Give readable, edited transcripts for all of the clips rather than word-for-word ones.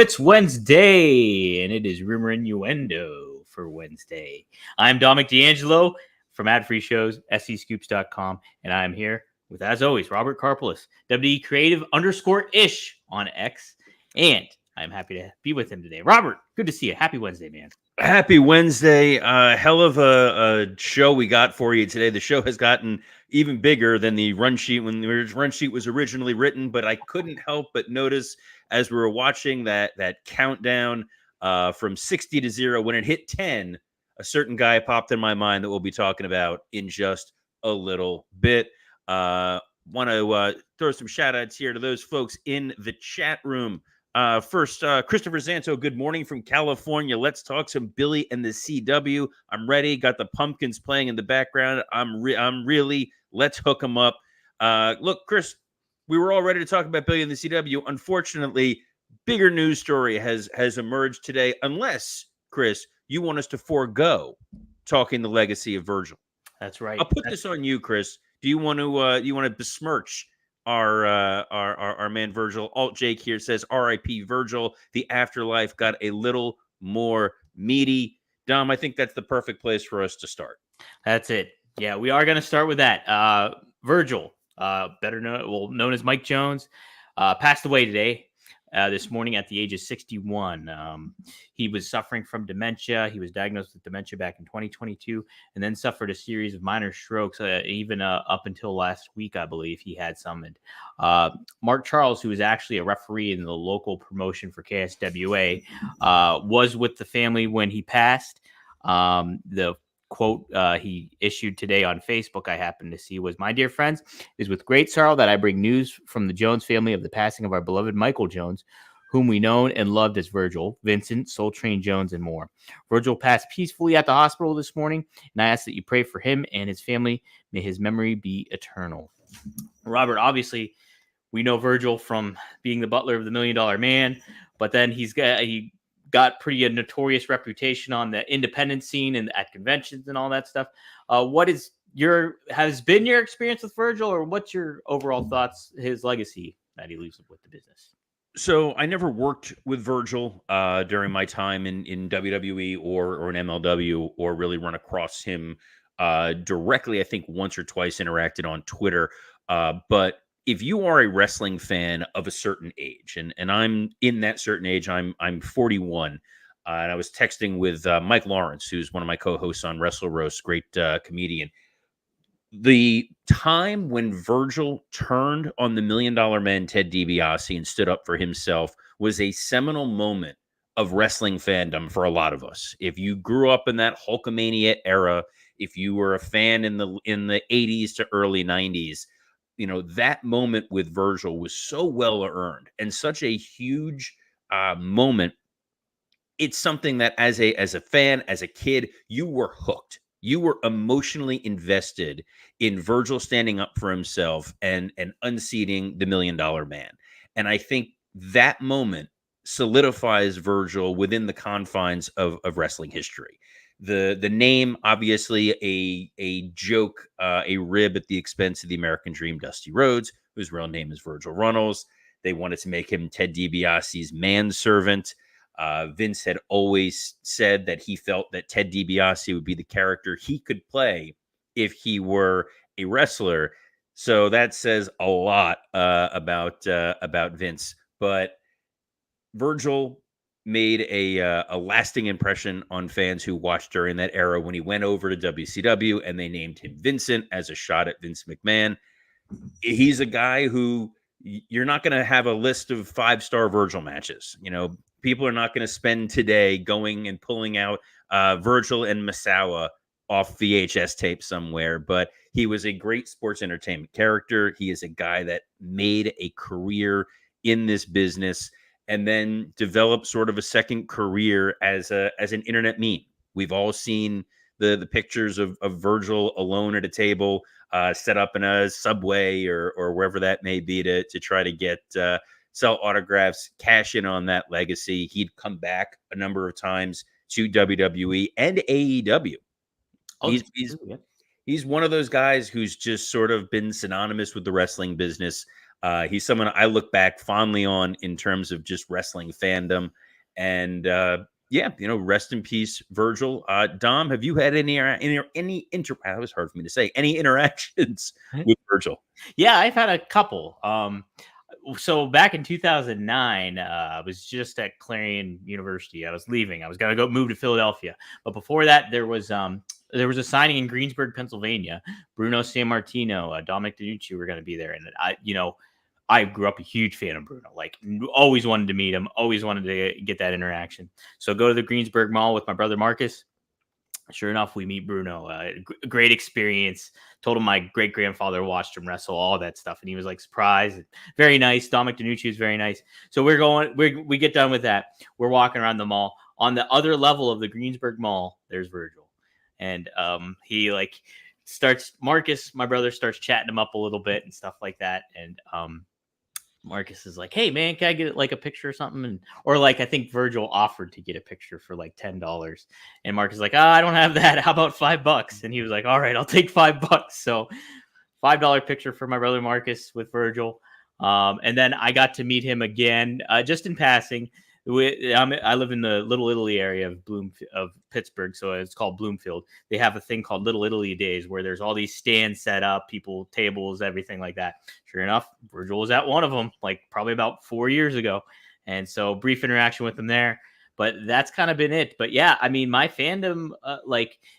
it's Wednesday, and it is Rumor Innuendo for Wednesday. I'm Dominic DeAngelo from Ad-Free Shows, SCScoops.com, and I'm here with, as always, Robert Karpeles, WWE Creative _ish on X, and I'm happy to be with him today. Robert, good to see you. Happy Wednesday, man. Happy Wednesday. Hell of a show we got for you today. The show has gotten even bigger than the run sheet when the run sheet was originally written, but I couldn't help but notice as we were watching that countdown from 60 to 0, when it hit 10, a certain guy popped in my mind that we'll be talking about in just a little bit. Want to throw some shout outs here to those folks in the chat room. First, Christopher Zanto, good morning from California. Let's talk some Billy and the CW. I'm ready. Got the pumpkins playing in the background. I'm really, let's hook them up. Look, Chris, we were all ready to talk about Billy and the CW. Unfortunately, bigger news story has emerged today, unless, Chris, you want us to forego talking the legacy of Virgil. That's right. I'll put this on you, Chris. Do you want to besmirch our man Virgil? Alt Jake here says R.I.P. Virgil. The afterlife got a little more meaty. Dom, I think that's the perfect place for us to start. That's it. Yeah, we are going to start with that. Virgil, better known as Mike Jones, passed away today. This morning at the age of 61. He was suffering from dementia. He was diagnosed with dementia back in 2022 and then suffered a series of minor strokes, even up until last week, I believe he had some. And Mark Charles, who is actually a referee in the local promotion for KSWA, was with the family when he passed. The quote he issued today on Facebook, I happened to see, was, "My dear friends, it is with great sorrow that I bring news from the Jones family of the passing of our beloved Michael Jones, whom we known and loved as Virgil, Vincent, Soul Train Jones, and more. Virgil passed peacefully at the hospital this morning, and I ask that you pray for him and his family. May his memory be eternal." Robert, obviously, we know Virgil from being the butler of the $1 Million Man, but then he got pretty a notorious reputation on the independent scene and at conventions and all that stuff. What has been your experience with Virgil, or what's your overall thoughts, his legacy that he leaves with the business? So I never worked with Virgil during my time in WWE or in MLW, or really run across him directly. I think once or twice interacted on Twitter. But if you are a wrestling fan of a certain age, and I'm in that certain age, I'm 41, and I was texting with Mike Lawrence, who's one of my co-hosts on Wrestle Roast, great comedian. The time when Virgil turned on the $1 Million Man, Ted DiBiase, and stood up for himself was a seminal moment of wrestling fandom for a lot of us. If you grew up in that Hulkamania era, if you were a fan in the 80s to early 90s, you know, that moment with Virgil was so well earned and such a huge moment. It's something that as a fan, as a kid, you were hooked. You were emotionally invested in Virgil standing up for himself and unseating the $1 Million Man. And I think that moment solidifies Virgil within the confines of wrestling history. The name, obviously, a joke, a rib at the expense of the American Dream, Dusty Rhodes, whose real name is Virgil Runnels. They wanted to make him Ted DiBiase's manservant. Vince had always said that he felt that Ted DiBiase would be the character he could play if he were a wrestler. So that says a lot about Vince. But Virgil made a lasting impression on fans who watched during that era when he went over to WCW and they named him Vincent as a shot at Vince McMahon. He's a guy who you're not going to have a list of 5-star Virgil matches. You know, people are not going to spend today going and pulling out Virgil and Misawa off VHS tape somewhere, but he was a great sports entertainment character. He is a guy that made a career in this business and then developed sort of a second career as an internet meme. We've all seen the pictures of Virgil alone at a table, set up in a Subway or wherever that may be to try to get sell autographs, cash in on that legacy. He'd come back a number of times to WWE and AEW. He's one of those guys who's just sort of been synonymous with the wrestling business He's someone I look back fondly on in terms of just wrestling fandom. And yeah, rest in peace, Virgil. Dom, have you had that was hard for me to say, any interactions with Virgil? Yeah, I've had a couple. So back in 2009, I was just at Clarion University. I was leaving. I was going to go move to Philadelphia. But before that, there was a signing in Greensburg, Pennsylvania. Bruno Sammartino, Dominic DeAngelo were going to be there. And I grew up a huge fan of Bruno. Like, always wanted to meet him. Always wanted to get that interaction. So go to the Greensburg Mall with my brother Marcus. Sure enough, we meet Bruno. Great experience. Told him my great grandfather watched him wrestle, all that stuff, and he was like surprised. Very nice. Dominic DeAngelo is very nice. So we get done with that. We're walking around the mall. On the other level of the Greensburg Mall, there's Virgil, and he Marcus, my brother, starts chatting him up a little bit and stuff like that, and Marcus is like, "Hey man, can I get like a picture or something?" Or I think Virgil offered to get a picture for like $10, and Marcus is like, I don't have that. How about $5? And he was like, "All right, I'll take $5." So $5 picture for my brother Marcus with Virgil, and then I got to meet him again just in passing. I live in the Little Italy area of Pittsburgh, so it's called Bloomfield. They have a thing called Little Italy Days where there's all these stands set up, people, tables, everything like that. Sure enough, Virgil was at one of them, like probably about 4 years ago, and so brief interaction with him there. But that's kind of been it. But yeah, I mean, my fandom,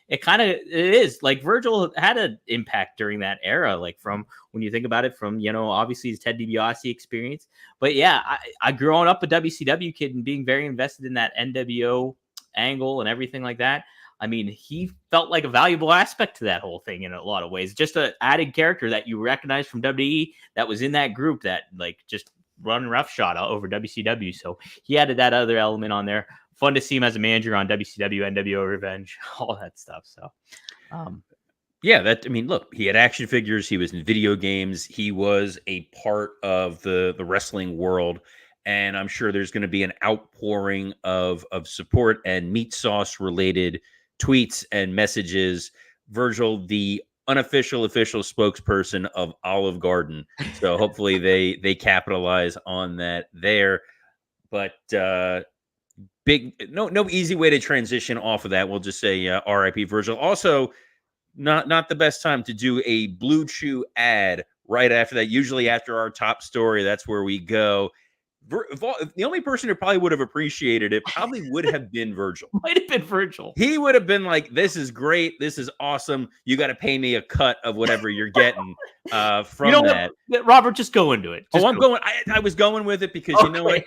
it is like Virgil had an impact during that era, like from when you think about it, from obviously his Ted DiBiase experience. But yeah, I growing up a WCW kid and being very invested in that NWO angle and everything like that. I mean, he felt like a valuable aspect to that whole thing in a lot of ways. Just an added character that you recognize from WWE that was in that group that just run roughshod over WCW. So he added that other element on there. Fun to see him as a manager on WCW, NWO Revenge, all that stuff. So, yeah, look, he had action figures. He was in video games. He was a part of the wrestling world. And I'm sure there's going to be an outpouring of support and meat sauce related tweets and messages. Virgil, the unofficial official spokesperson of Olive Garden. So hopefully they capitalize on that there. But no easy way to transition off of that. We'll just say RIP Virgil. Also, not the best time to do a Blue Chew ad right after that. Usually after our top story, that's where we go. The only person who probably would have appreciated it probably would have been Virgil. Might have been Virgil. He would have been like, "This is great. This is awesome. You got to pay me a cut of whatever you're getting from that." What? Robert, just go into it. I'm going. I was going with it because you know what?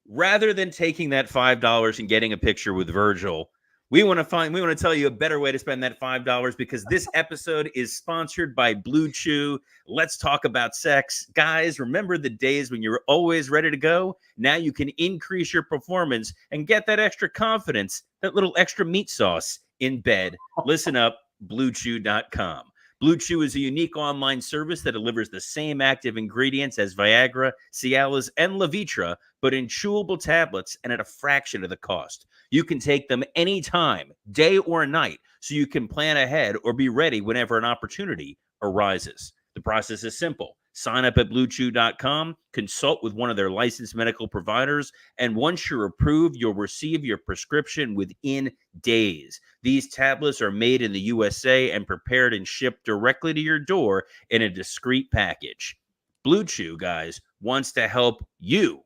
Rather than taking that $5 and getting a picture with Virgil, we want to tell you a better way to spend that $5 because this episode is sponsored by Blue Chew. Let's talk about sex. Guys, remember the days when you were always ready to go? Now you can increase your performance and get that extra confidence, that little extra meat sauce in bed. Listen up, BlueChew.com. Blue Chew is a unique online service that delivers the same active ingredients as Viagra, Cialis, and Levitra, but in chewable tablets and at a fraction of the cost. You can take them anytime, day or night, so you can plan ahead or be ready whenever an opportunity arises. The process is simple. Sign up at BlueChew.com, consult with one of their licensed medical providers, and once you're approved, you'll receive your prescription within days. These tablets are made in the USA and prepared and shipped directly to your door in a discreet package. Blue Chew, guys, wants to help you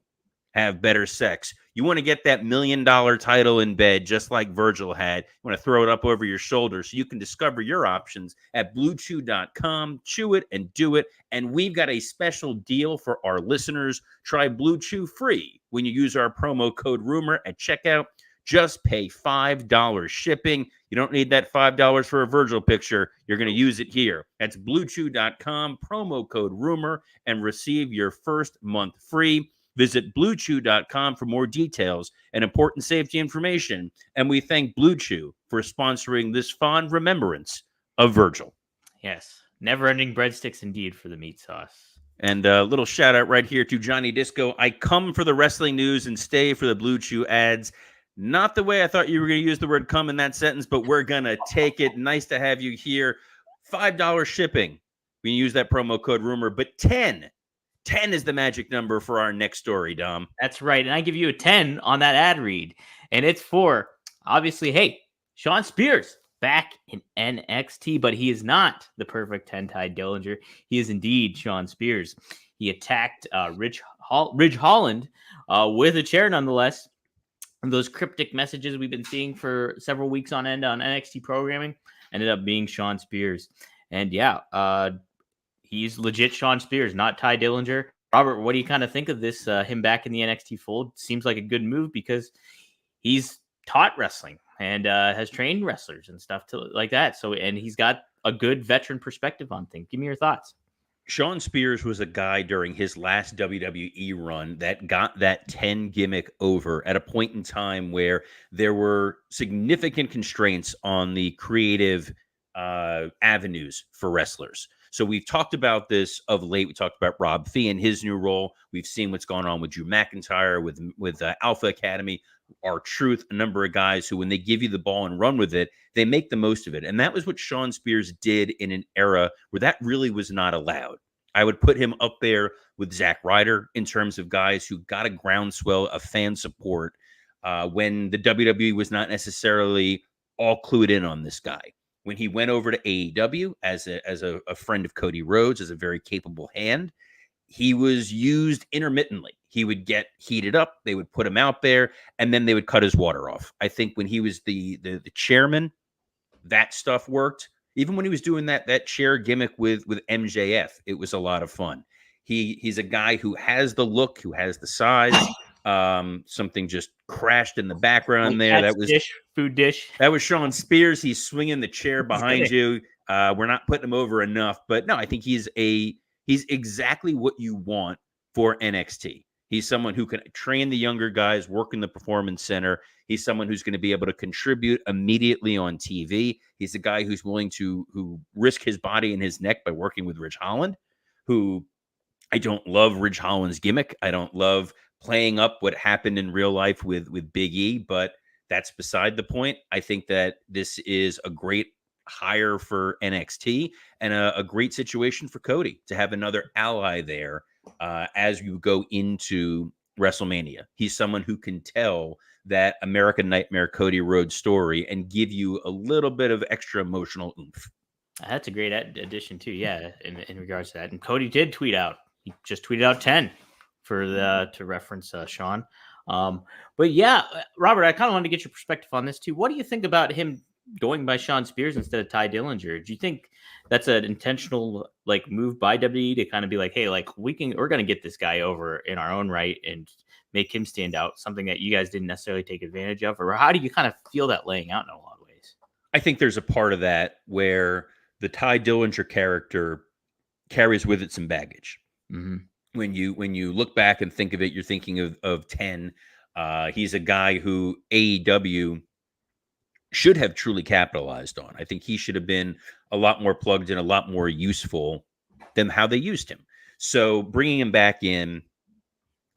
have better sex. You want to get that $1 million title in bed just like Virgil had. You want to throw it up over your shoulder so you can discover your options at BlueChew.com. Chew it and do it. And we've got a special deal for our listeners. Try Blue Chew free when you use our promo code RUMOR at checkout. Just pay $5 shipping. You don't need that $5 for a Virgil picture. You're going to use it here. That's BlueChew.com, promo code RUMOR, and receive your first month free. Visit BlueChew.com for more details and important safety information. And we thank Blue Chew for sponsoring this fond remembrance of Virgil. Yes. Never-ending breadsticks indeed for the meat sauce. And a little shout out right here to Johnny Disco. I come for the wrestling news and stay for the Blue Chew ads. Not the way I thought you were going to use the word come in that sentence, but we're going to take it. Nice to have you here. $5 shipping. We can use that promo code RUMOR, but 10 10 is the magic number for our next story, Dom. That's right. And I give you a 10 on that ad read. And it's for, obviously, hey, Shawn Spears back in NXT, but he is not the perfect 10 Ty Dillinger. He is indeed Shawn Spears. He attacked Ridge Holland with a chair, nonetheless. And those cryptic messages we've been seeing for several weeks on end on NXT programming ended up being Shawn Spears. And yeah, he's legit Shawn Spears, not Ty Dillinger. Robert, what do you kind of think of this? Him back in the NXT fold seems like a good move because he's taught wrestling and has trained wrestlers and stuff like that. So, and he's got a good veteran perspective on things. Give me your thoughts. Shawn Spears was a guy during his last WWE run that got that 10 gimmick over at a point in time where there were significant constraints on the creative avenues for wrestlers. So we've talked about this of late. We talked about Rob Fee and his new role. We've seen what's going on with Drew McIntyre, with Alpha Academy, R-Truth, a number of guys who, when they give you the ball and run with it, they make the most of it. And that was what Shawn Spears did in an era where that really was not allowed. I would put him up there with Zack Ryder in terms of guys who got a groundswell of fan support when the WWE was not necessarily all clued in on this guy. When he went over to AEW as a friend of Cody Rhodes, as a very capable hand, he was used intermittently. He would get heated up, they would put him out there, and then they would cut his water off. I think when he was the chairman, that stuff worked. Even when he was doing that chair gimmick with MJF, it was a lot of fun. He's a guy who has the look, who has the size. Something just crashed in the background there. That was food dish. That was Shawn Spears. He's swinging the chair behind you. We're not putting him over enough, but no, I think he's exactly what you want for NXT. He's someone who can train the younger guys, work in the performance center. He's someone who's going to be able to contribute immediately on TV. He's a guy who's willing to risk his body and his neck by working with Ridge Holland, who I don't love Ridge Holland's gimmick. I don't love playing up what happened in real life with Big E, but that's beside the point. I think that this is a great hire for NXT and a great situation for Cody to have another ally there as you go into WrestleMania. He's someone who can tell that American Nightmare Cody Rhodes story and give you a little bit of extra emotional oomph. That's a great addition too. Yeah, in regards to that. And Cody did tweet out. He just tweeted out 10 to reference Shawn. But yeah, Robert, I kind of wanted to get your perspective on this too. What do you think about him going by Shawn Spears instead of Ty Dillinger? Do you think that's an intentional move by WWE to kind of be like, hey, we're going to get this guy over in our own right and make him stand out, something that you guys didn't necessarily take advantage of? Or how do you kind of feel that laying out in a lot of ways? I think there's a part of that where the Ty Dillinger character carries with it some baggage. Mm-hmm. When you look back and think of it, you're thinking of 10. He's a guy who AEW should have truly capitalized on. I think he should have been a lot more plugged in, a lot more useful than how they used him. So bringing him back in,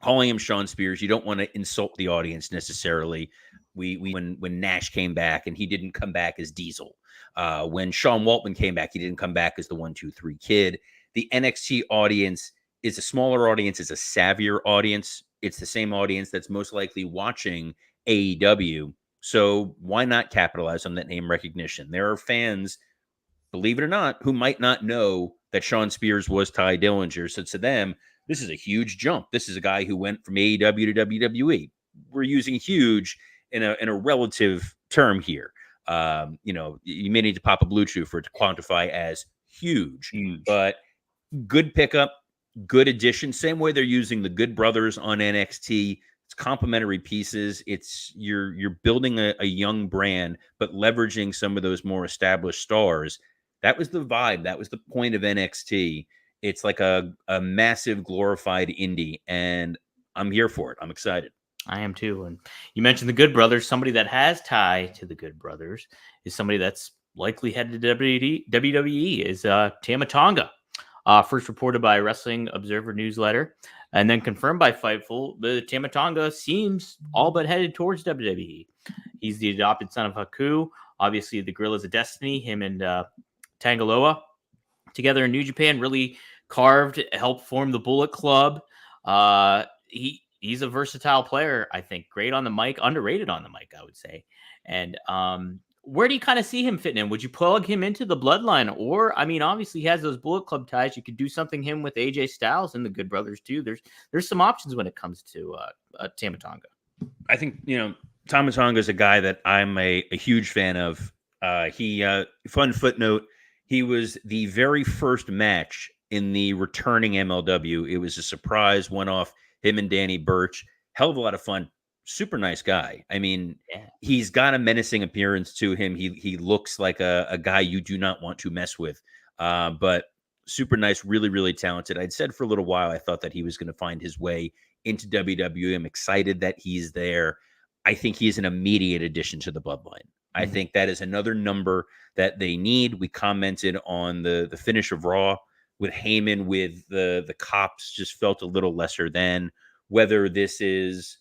calling him Shawn Spears, you don't want to insult the audience necessarily. When Nash came back and he didn't come back as Diesel. When Sean Waltman came back, he didn't come back as the 1-2-3 Kid. The NXT audience is a smaller audience, it's a savvier audience. It's the same audience that's most likely watching AEW. So why not capitalize on that name recognition? There are fans, believe it or not, who might not know that Shawn Spears was Ty Dillinger. So to them, this is a huge jump. This is a guy who went from AEW to WWE. We're using huge in a relative term here. You may need to pop a Bluetooth for it to quantify as huge. But good pickup, good addition. Same way they're using the Good Brothers on NXT. It's complementary pieces. It's you're building a young brand, but leveraging some of those more established stars. That was the vibe. That was the point of NXT. It's like a massive glorified indie, and I'm here for it. I'm excited. I am too. And you mentioned the Good Brothers. Somebody that has tie to the Good Brothers is somebody that's likely headed to WWE is Tama Tonga. First reported by Wrestling Observer Newsletter and then confirmed by Fightful. The Tama Tonga seems all but headed towards WWE. He's the adopted son of Haku. Obviously, the Gorillas of Destiny, him and Tangaloa together in New Japan really carved, helped form the Bullet Club. He's a versatile player, I think. Great on the mic, underrated on the mic, I would say. And where do you kind of see him fitting in? Would you plug him into the bloodline? Or, I mean, obviously he has those Bullet Club ties. You could do something him with AJ Styles and the Good Brothers too. There's some options when it comes to Tama Tonga. I think, Tama Tonga is a guy that I'm a huge fan of. Fun footnote, he was the very first match in the returning MLW. It was a surprise one-off, him and Danny Burch. Hell of a lot of fun. Super nice guy. I mean, He's got a menacing appearance to him. He looks like a guy you do not want to mess with. But super nice, really, really talented. I'd said for a little while I thought that he was going to find his way into WWE. I'm excited that he's there. I think he's an immediate addition to the bloodline. I think that is another number that they need. We commented on the finish of Raw with Heyman with the cops just felt a little lesser than. Whether this is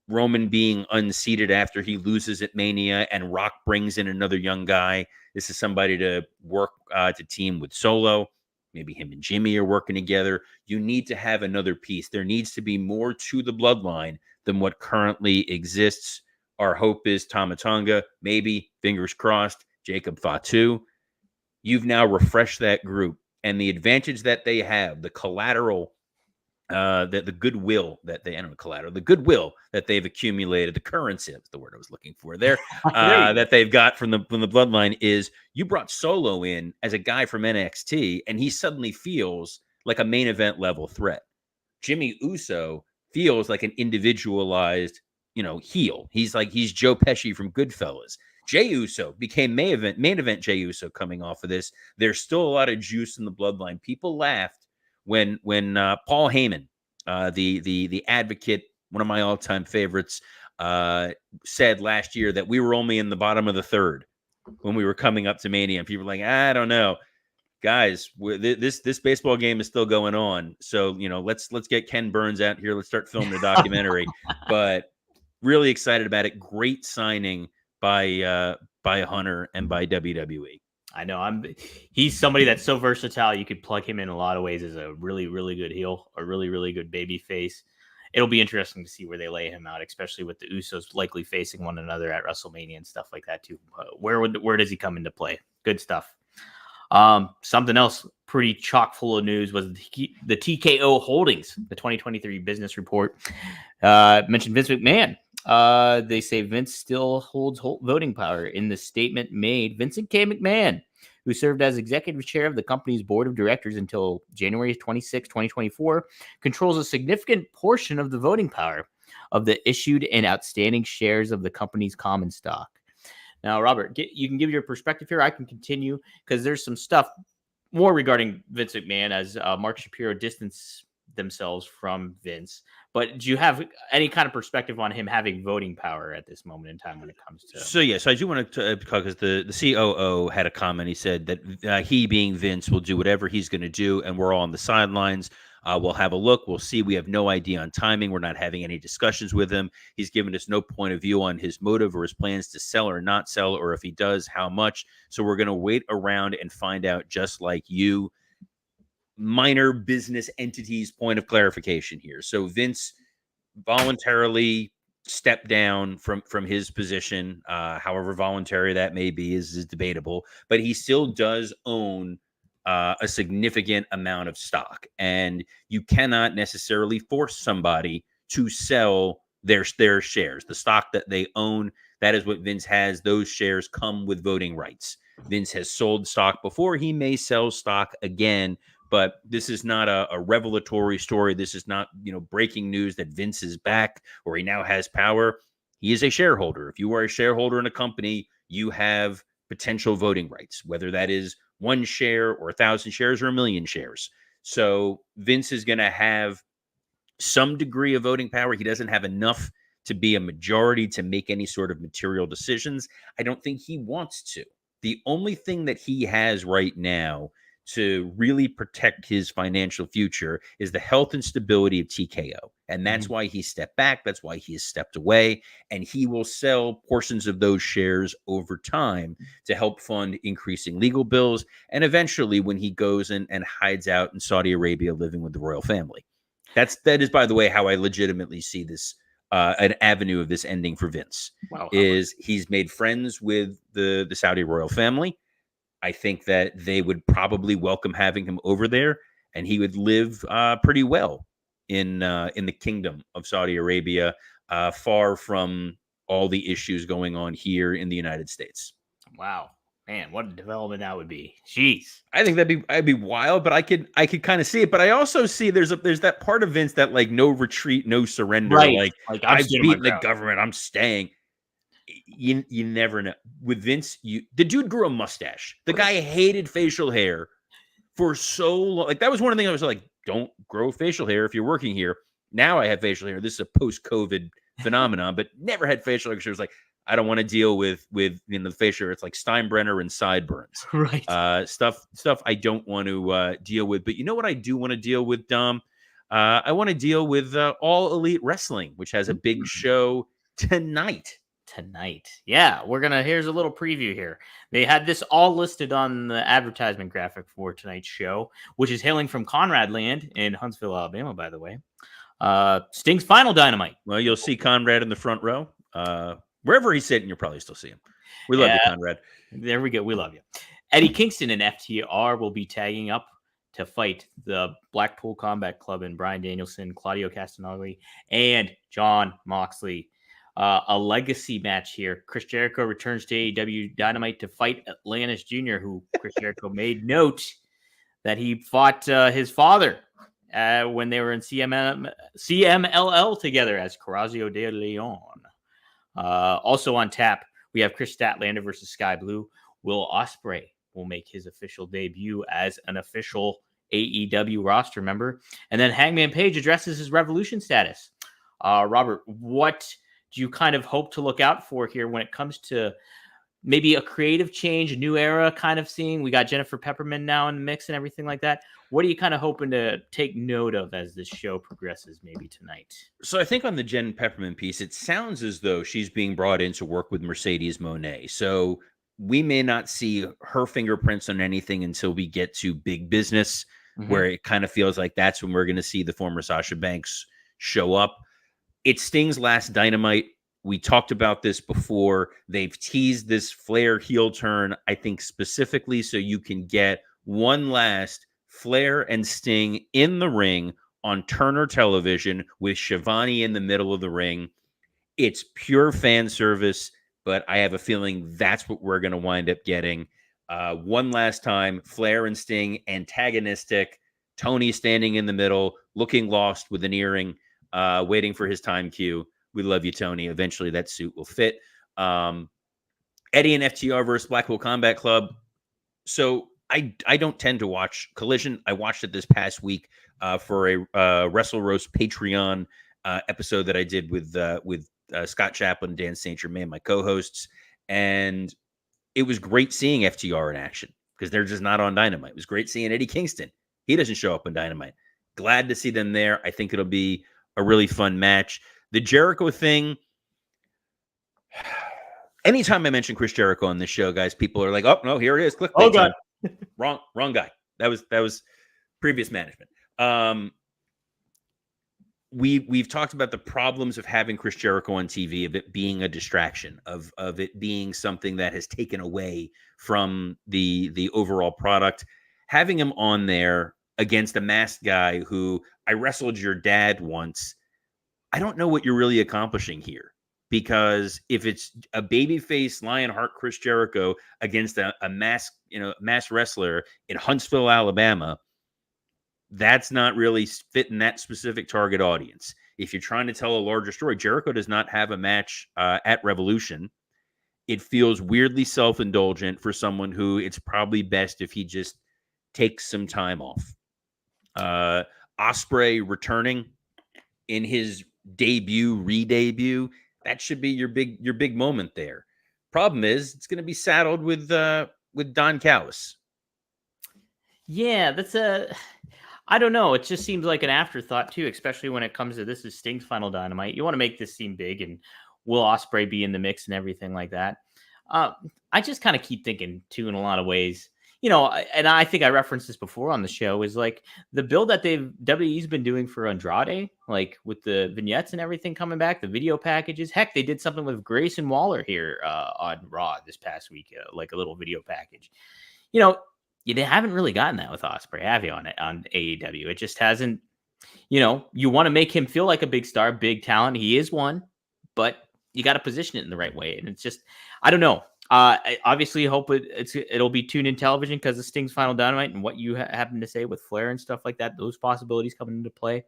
Roman being unseated after he loses at Mania and Rock brings in another young guy. This is somebody to work to team with Solo. Maybe him and Jimmy are working together. You need to have another piece. There needs to be more to the bloodline than what currently exists. Our hope is Tama Tonga, maybe, fingers crossed, Jacob Fatu. You've now refreshed that group, and the advantage that they have, the collateral, the goodwill that they, I don't know, collateral, the goodwill that they've accumulated, the currency, that's the word I was looking for there, that they've got from the bloodline is you brought Solo in as a guy from NXT, and he suddenly feels like a main event level threat. Jimmy Uso feels like an individualized, heel. He's Joe Pesci from Goodfellas. Jey Uso became main event Jey Uso coming off of this. There's still a lot of juice in the bloodline. People laughed when Paul Heyman, the advocate, one of my all-time favorites, said last year that we were only in the bottom of the third when we were coming up to Mania, and people were like, I don't know. Guys, this baseball game is still going on. So, let's get Ken Burns out here. Let's start filming a documentary. But really excited about it. Great signing by Hunter and by WWE. I know he's somebody that's so versatile. You could plug him in a lot of ways as a really, really good heel, a really, really good baby face. It'll be interesting to see where they lay him out, especially with the Usos likely facing one another at WrestleMania and stuff like that too. Where does he come into play? Good stuff. Something else pretty chock full of news was the TKO Holdings, the 2023 business report. Mentioned Vince McMahon. They say Vince still holds voting power. In the statement made, Vincent K. McMahon, who served as executive chair of the company's board of directors until January 26, 2024, controls a significant portion of the voting power of the issued and outstanding shares of the company's common stock. Now, Robert, you can give your perspective here. I can continue because there's some stuff more regarding Vince McMahon as Mark Shapiro distanced themselves from Vince. But do you have any kind of perspective on him having voting power at this moment in time when it comes to? So I do want to because the COO had a comment. He said that he, being Vince, will do whatever he's going to do, and we're all on the sidelines. We'll have a look. We'll see. We have no idea on timing. We're not having any discussions with him. He's given us no point of view on his motive or his plans to sell or not sell, or if he does, how much. So we're going to wait around and find out, just like you. Minor business entities point of clarification here. So Vince voluntarily stepped down from his position, however voluntary that may be is debatable, but he still does own a significant amount of stock, and you cannot necessarily force somebody to sell their shares, the stock that they own. That is what Vince has. Those shares come with voting rights. Vince has sold stock before. He may sell stock again, but this is not a revelatory story. This is not, breaking news that Vince is back or he now has power. He is a shareholder. If you are a shareholder in a company, you have potential voting rights, whether that is 1 share or 1,000 shares or 1,000,000 shares. So Vince is going to have some degree of voting power. He doesn't have enough to be a majority to make any sort of material decisions. I don't think he wants to. The only thing that he has right now to really protect his financial future is the health and stability of TKO. And that's why he stepped back. That's why he has stepped away. And he will sell portions of those shares over time to help fund increasing legal bills. And eventually, when he goes and hides out in Saudi Arabia living with the royal family. That is, by the way, how I legitimately see this, an avenue of this ending for Vince. Wow. Is he's made friends with the Saudi royal family. I think that they would probably welcome having him over there, and he would live pretty well in the kingdom of Saudi Arabia, far from all the issues going on here in the United States. Wow, man, what a development that would be. Jeez, I think that'd be wild, but I could kind of see it. But I also see there's that part of Vince that like no retreat, no surrender. right? Like I've beaten the government, I'm staying. You never know. With Vince, the dude grew a mustache. The guy hated facial hair for so long. Like that was one of the things I was like, don't grow facial hair if you're working here. Now I have facial hair. This is a post-COVID phenomenon, but never had facial hair because it was like, I don't want to deal with the facial hair. It's like Steinbrenner and sideburns. Right. Stuff I don't want to deal with. But you know what I do want to deal with, Dom? I want to deal with All Elite Wrestling, which has a big show tonight. Yeah, here's a little preview here. They had this all listed on the advertisement graphic for tonight's show, which is hailing from Conrad Land in Huntsville, Alabama, by the way. Sting's final Dynamite. Well, you'll see Conrad in the front row. Wherever he's sitting, you'll probably still see him. We love you, Conrad. There we go. We love you. Eddie Kingston and FTR will be tagging up to fight the Blackpool Combat Club and Bryan Danielson, Claudio Castagnoli, and Jon Moxley. A legacy match here. Chris Jericho returns to AEW Dynamite to fight Atlantis Jr., who Chris Jericho made note that he fought his father when they were in CMLL together as Corazio de Leon. Also on tap, we have Chris Statlander versus Sky Blue. Will Ospreay will make his official debut as an official AEW roster member. And then Hangman Page addresses his Revolution status. Robert, what do you kind of hope to look out for here when it comes to maybe a creative change, a new era kind of seeing? We got Jennifer Pepperman now in the mix and everything like that. What are you kind of hoping to take note of as this show progresses maybe tonight? So I think on the Jen Pepperman piece, it sounds as though she's being brought in to work with Mercedes Moné. So we may not see her fingerprints on anything until we get to Big Business, where it kind of feels like that's when we're going to see the former Sasha Banks show up. It's Sting's last Dynamite. We talked about this before. They've teased this Flair heel turn, I think specifically so you can get one last Flair and Sting in the ring on Turner Television with Shivani in the middle of the ring. It's pure fan service, but I have a feeling that's what we're going to wind up getting. One last time, Flair and Sting antagonistic. Tony standing in the middle, looking lost with an earring, waiting for his time cue. We love you, Tony. Eventually that suit will fit. Eddie and FTR versus Blackpool Combat Club. So I don't tend to watch Collision. I watched it this past week for a Wrestle Roast Patreon episode that I did with Scott Chaplin, Dan St. Germain, my co-hosts. And it was great seeing FTR in action because they're just not on Dynamite. It was great seeing Eddie Kingston. He doesn't show up on Dynamite. Glad to see them there. I think it'll be a really fun match. The Jericho thing, anytime I mention Chris Jericho on this show, guys, people are like, oh, no, here it is. Click. Oh, God. Wrong guy. That was previous management. We've talked about the problems of having Chris Jericho on TV, of it being a distraction, of it being something that has taken away from the overall product. Having him on there against a masked guy who I wrestled your dad once, I don't know what you're really accomplishing here. Because if it's a babyface Lionheart Chris Jericho against a masked wrestler in Huntsville, Alabama, that's not really fitting that specific target audience. If you're trying to tell a larger story, Jericho does not have a match at Revolution. It feels weirdly self-indulgent for someone who it's probably best if he just takes some time off. Ospreay returning in his re-debut, that should be your big moment there. Problem is, it's going to be saddled with Don Callis. Yeah, I don't know. It just seems like an afterthought too, especially when it comes to this is Sting's final Dynamite. You want to make this seem big, and will Ospreay be in the mix and everything like that? Uh, I just kind of keep thinking too in a lot of ways. And I think I referenced this before on the show, is like the build that WWE's been doing for Andrade, like with the vignettes and everything coming back, the video packages. Heck, they did something with Grayson Waller here on Raw this past week, like a little video package. You know, you haven't really gotten that with Ospreay, have you, on AEW? It just hasn't. You want to make him feel like a big star, big talent. He is one, but you got to position it in the right way. And it's just, I don't know. I obviously hope it'll be tuned in television because of Sting's final Dynamite and what you happen to say with Flair and stuff like that. Those possibilities coming into play.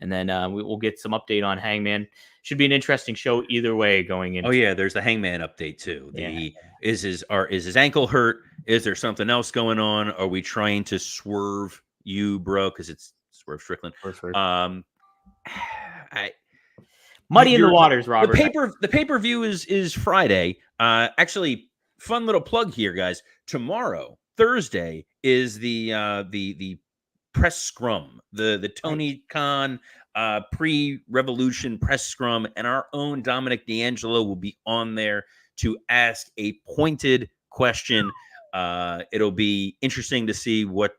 And then we'll get some update on Hangman. Should be an interesting show either way going in. Oh yeah, there's the Hangman update too. Yeah. Is his ankle hurt? Is there something else going on? Are we trying to swerve you, bro? Because it's Swerve Strickland. Muddy in the waters, Robert. The pay-per-view is Friday. Actually, fun little plug here, guys. Tomorrow, Thursday, is the press scrum, the Tony Khan pre-revolution press scrum, and our own Dominic DeAngelo will be on there to ask a pointed question. It'll be interesting to see what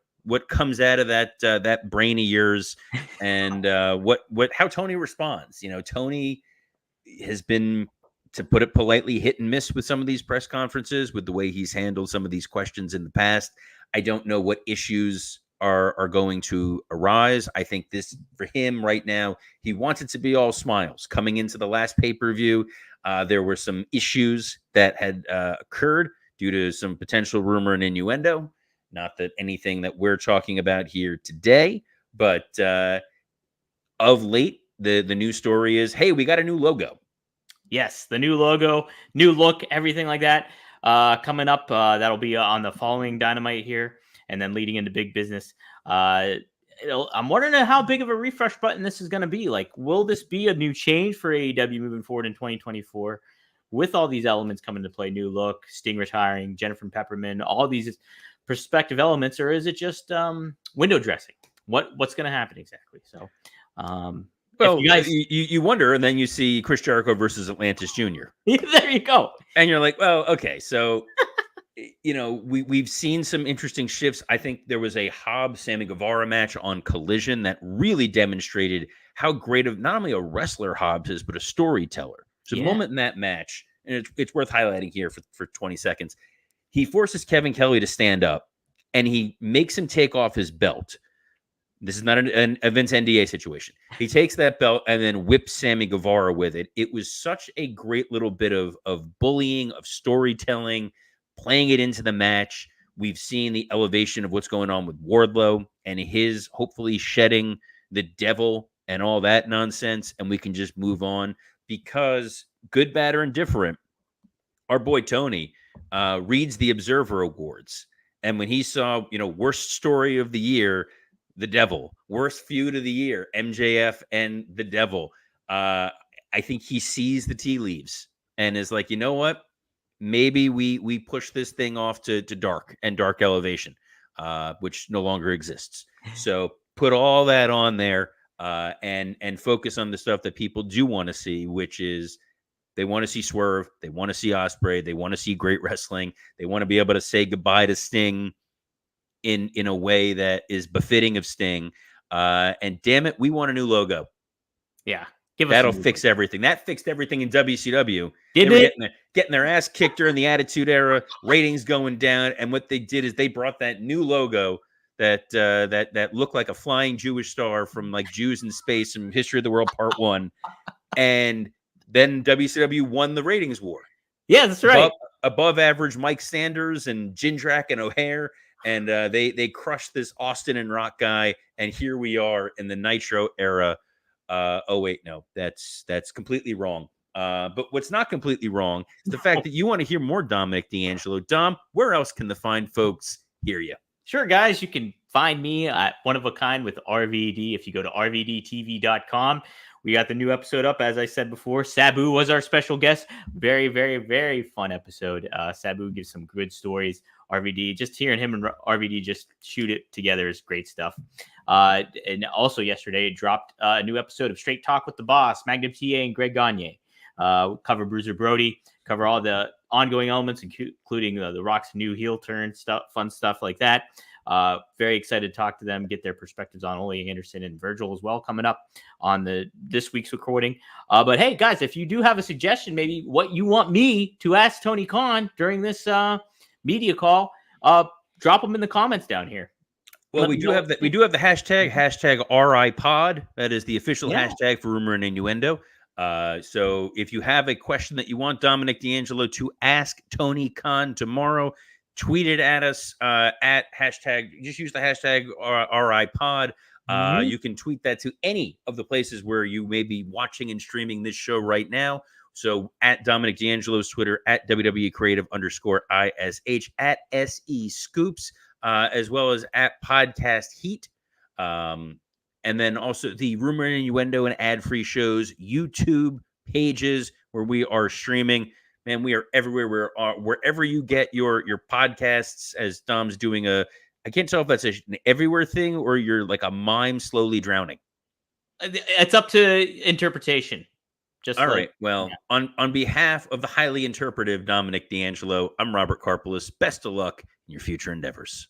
comes out of that brain of yours, and how Tony responds. Tony has been, to put it politely, hit and miss with some of these press conferences with the way he's handled some of these questions in the past. I don't know what issues are going to arise. I think this, for him right now, he wants it to be all smiles. Coming into the last pay-per-view, there were some issues that had occurred due to some potential rumor and innuendo. Not that anything that we're talking about here today, but of late, the news story is, hey, we got a new logo. Yes, the new logo, new look, everything like that coming up. That'll be on the following Dynamite here, and then leading into Big Business. I'm wondering how big of a refresh button this is going to be. Like, will this be a new change for AEW moving forward in 2024 with all these elements coming to play? New look, Sting retiring, Jennifer Peppermint, all these perspective elements, or is it just window dressing? What's going to happen exactly? So, well, you wonder, and then you see Chris Jericho versus Atlantis Jr. There you go, and you're like, well, okay, so we've seen some interesting shifts. I think there was a Hobbs-Sammy Guevara match on Collision that really demonstrated how great of not only a wrestler Hobbs is, but a storyteller. So the moment in that match, and it's worth highlighting here for 20 seconds. He forces Kevin Kelly to stand up, and he makes him take off his belt. This is not a Vince NDA situation. He takes that belt and then whips Sammy Guevara with it. It was such a great little bit of bullying, of storytelling, playing it into the match. We've seen the elevation of what's going on with Wardlow and his hopefully shedding the devil and all that nonsense, and we can just move on because good, bad, or indifferent, our boy Tony reads the Observer Awards. And when he saw, worst story of the year, the devil, worst feud of the year, MJF and the devil, I think he sees the tea leaves and is like, you know what? Maybe we push this thing off to dark and dark elevation, which no longer exists. So put all that on there and focus on the stuff that people do want to see, which is they want to see Swerve. They want to see Ospreay. They want to see great wrestling. They want to be able to say goodbye to Sting in a way that is befitting of Sting. And damn it, we want a new logo. Yeah. That'll fix everything. That fixed everything in WCW. Did it? Getting their ass kicked during the Attitude Era, ratings going down. And what they did is they brought that new logo that looked like a flying Jewish star from like Jews in Space and History of the World Part 1. And then WCW won the ratings war. Yeah, that's right. Above average Mike Sanders and Jindrak and O'Hare. And they crushed this Austin and Rock guy. And here we are in the Nitro era. Oh, wait, no, that's completely wrong. But what's not completely wrong is the fact that you want to hear more Dominic DeAngelo. Dom, where else can the fine folks hear you? Sure, guys, you can find me at One of a Kind with RVD. If you go to rvdtv.com, We got the new episode up, as I said before. Sabu was our special guest. Very, very, very fun episode. Sabu gives some good stories. RVD, just hearing him and RVD just shoot it together is great stuff. And also yesterday, it dropped a new episode of Straight Talk with the Boss, Magnum TA and Greg Gagne. Cover Bruiser Brody, cover all the ongoing elements, including the Rock's new heel turn stuff, fun stuff like that. Very excited to talk to them, get their perspectives on Ole Anderson and Virgil as well, coming up on this week's recording. But hey, guys, if you do have a suggestion, maybe what you want me to ask Tony Khan during this media call, drop them in the comments down here. Well, we do have the hashtag RIPod. That is the official hashtag for Rumor and Innuendo. So if you have a question that you want Dominic DeAngelo to ask Tony Khan tomorrow, tweet it at us at hashtag. Just use the hashtag RIPod. You can tweet that to any of the places where you may be watching and streaming this show right now. So at Dominic DeAngelo's Twitter, at WWE Creative _ISH, at SE Scoops, as well as at Podcast Heat. And then also the Rumor and Innuendo and ad-free shows, YouTube pages where we are streaming. Man, we are everywhere. Wherever you get your podcasts, as Dom's doing I can't tell if that's an everywhere thing or you're like a mime slowly drowning. It's up to interpretation. All right. Well, on behalf of the highly interpretive Dominic DeAngelo, I'm Robert Karpeles. Best of luck in your future endeavors.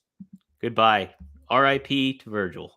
Goodbye. RIP to Virgil.